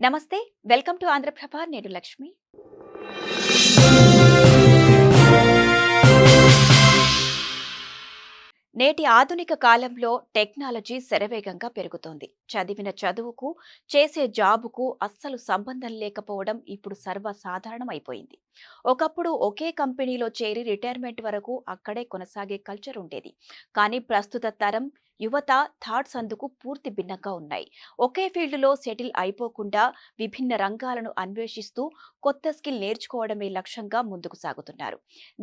నమస్తే. Welcome to Andhra Prabha. నేను లక్ష్మి. నేటి ఆధునిక కాలంలో టెక్నాలజీ శరవేగంగా పెరుగుతోంది. చదివిన చదువుకు, చేసే జాబుకు అస్సలు సంబంధం లేకపోవడం ఇప్పుడు సర్వసాధారణం అయిపోయింది. ఒకప్పుడు ఒకే కంపెనీలో చేరి రిటైర్మెంట్ వరకు అక్కడే కొనసాగే కల్చర్ ఉండేది. కానీ ప్రస్తుత తరం యువత థాట్స్ అందుకు పూర్తి భిన్నంగా ఉన్నాయి. ఒకే ఫీల్డ్లో సెటిల్ అయిపోకుండా విభిన్న రంగాలను అన్వేషిస్తూ కొత్త స్కిల్ నేర్చుకోవడమే లక్ష్యంగా ముందుకు సాగుతున్నారు.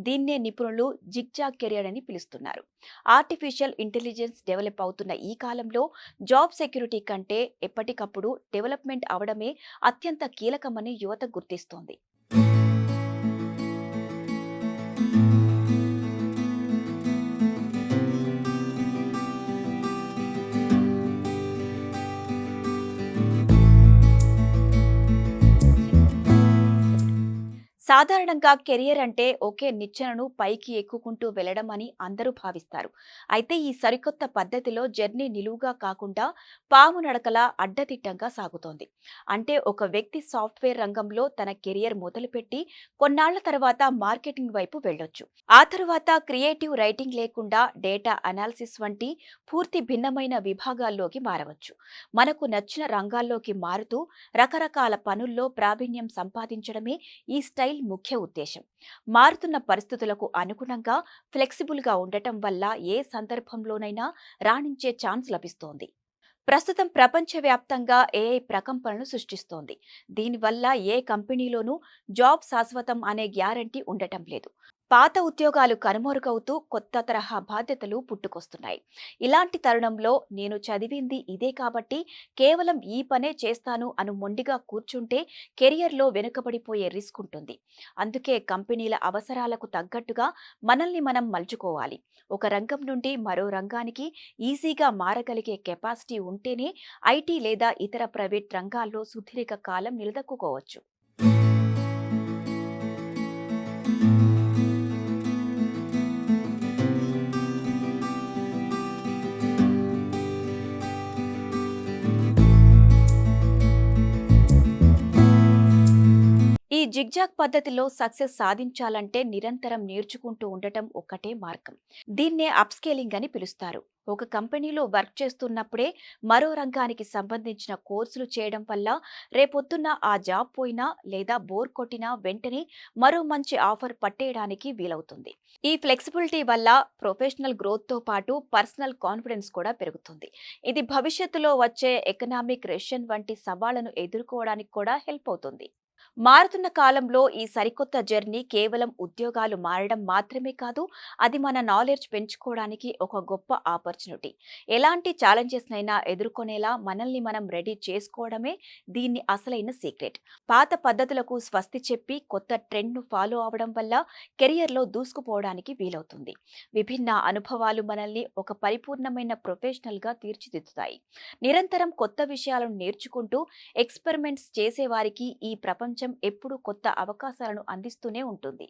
దీన్నే నిపుణులు జిగ్జాగ్ కెరియర్ అని పిలుస్తున్నారు. ఆర్టిఫిషియల్ ఇంటెలిజెన్స్ డెవలప్ అవుతున్న ఈ కాలంలో జాబ్ సెక్యూరిటీ కంటే ఎప్పటికప్పుడు డెవలప్మెంట్ అవడమే అత్యంత కీలకమని యువత గుర్తిస్తోంది. సాధారణంగా కెరియర్ అంటే ఒకే నిచ్చెనను పైకి ఎక్కుకుంటూ వెళ్లడం అని అందరూ భావిస్తారు. అయితే ఈ సరికొత్త పద్ధతిలో జర్నీ నిలువుగా కాకుండా పాము నడకలా అడ్డదిడ్డంగా సాగుతోంది. అంటే ఒక వ్యక్తి సాఫ్ట్వేర్ రంగంలో తన కెరియర్ మొదలుపెట్టి కొన్నాళ్ల తర్వాత మార్కెటింగ్ వైపు వెళ్ళొచ్చు. ఆ తరువాత క్రియేటివ్ రైటింగ్ లేకుండా డేటా అనాలిసిస్ వంటి పూర్తి భిన్నమైన విభాగాల్లోకి మారవచ్చు. మనకు నచ్చిన రంగాల్లోకి మారుతూ రకరకాల పనుల్లో ప్రావీణ్యం సంపాదించడమే ఈ స్టైల్ ముఖ్య ఉద్దేశం. మారుతున్న పరిస్థితులకు అనుగుణంగా ఫ్లెక్సిబుల్గా ఉండటం వల్ల ఏ సందర్భంలోనైనా రాణించే ఛాన్స్ లభిస్తోంది. ప్రస్తుతం ప్రపంచవ్యాప్తంగా ఏఐ ప్రకంపనలు సృష్టిస్తోంది. దీనివల్ల ఏ కంపెనీలోనూ జాబ్ శాశ్వతం అనే గ్యారంటీ ఉండటం లేదు. పాత ఉద్యోగాలు కనుమరుగవుతూ కొత్త తరహా బాధ్యతలు పుట్టుకొస్తున్నాయి. ఇలాంటి తరుణంలో నేను చదివింది ఇదే కాబట్టి కేవలం ఈ పనే చేస్తాను అను మొండిగా కూర్చుంటే కెరియర్లో వెనుకబడిపోయే రిస్క్ ఉంటుంది. అందుకే కంపెనీల అవసరాలకు తగ్గట్టుగా మనల్ని మనం మలుచుకోవాలి. ఒక రంగం నుండి మరో రంగానికి ఈజీగా మారగలిగే కెపాసిటీ ఉంటేనే ఐటీ లేదా ఇతర ప్రైవేట్ రంగాల్లో సుదీర్ఘ కాలం నిలదొక్కుకోవచ్చు. ఈ జిగ్జాగ్ పద్ధతిలో సక్సెస్ సాధించాలంటే నిరంతరం నేర్చుకుంటూ ఉండటం ఒక్కటే మార్గం. దీన్నే అప్స్కేలింగ్ అని పిలుస్తారు. ఒక కంపెనీలో వర్క్ చేస్తున్నప్పుడే మరో రంగానికి సంబంధించిన కోర్సులు చేయడం వల్ల రేపొద్దున్న ఆ జాబ్ పోయినా లేదా బోర్ కొట్టినా వెంటనే మరో మంచి ఆఫర్ పట్టేయడానికి వీలవుతుంది. ఈ ఫ్లెక్సిబిలిటీ వల్ల ప్రొఫెషనల్ గ్రోత్తో పాటు పర్సనల్ కాన్ఫిడెన్స్ కూడా పెరుగుతుంది. ఇది భవిష్యత్తులో వచ్చే ఎకనామిక్ రెషన్ వంటి సవాళ్లను ఎదుర్కోవడానికి కూడా హెల్ప్ అవుతుంది. మారుతున్న కాలంలో ఈ సరికొత్త జర్నీ కేవలం ఉద్యోగాలు మారడం మాత్రమే కాదు, అది మన నాలెడ్జ్ పెంచుకోవడానికి ఒక గొప్ప ఆపర్చునిటీ. ఎలాంటి ఛాలెంజెస్నైనా ఎదుర్కొనేలా మనల్ని మనం రెడీ చేసుకోవడమే దీన్ని అసలైన సీక్రెట్. పాత పద్ధతులకు స్వస్తి చెప్పి కొత్త ట్రెండ్ను ఫాలో అవడం వల్ల కెరియర్లో దూసుకుపోవడానికి వీలవుతుంది. విభిన్న అనుభవాలు మనల్ని ఒక పరిపూర్ణమైన ప్రొఫెషనల్గా తీర్చిదిద్దుతాయి. నిరంతరం కొత్త విషయాలను నేర్చుకుంటూ ఎక్స్పెరిమెంట్స్ చేసేవారికి ఈ ప్రపంచం ఎప్పుడూ కొత్త అవకాశాలను అందిస్తూనే ఉంటుంది.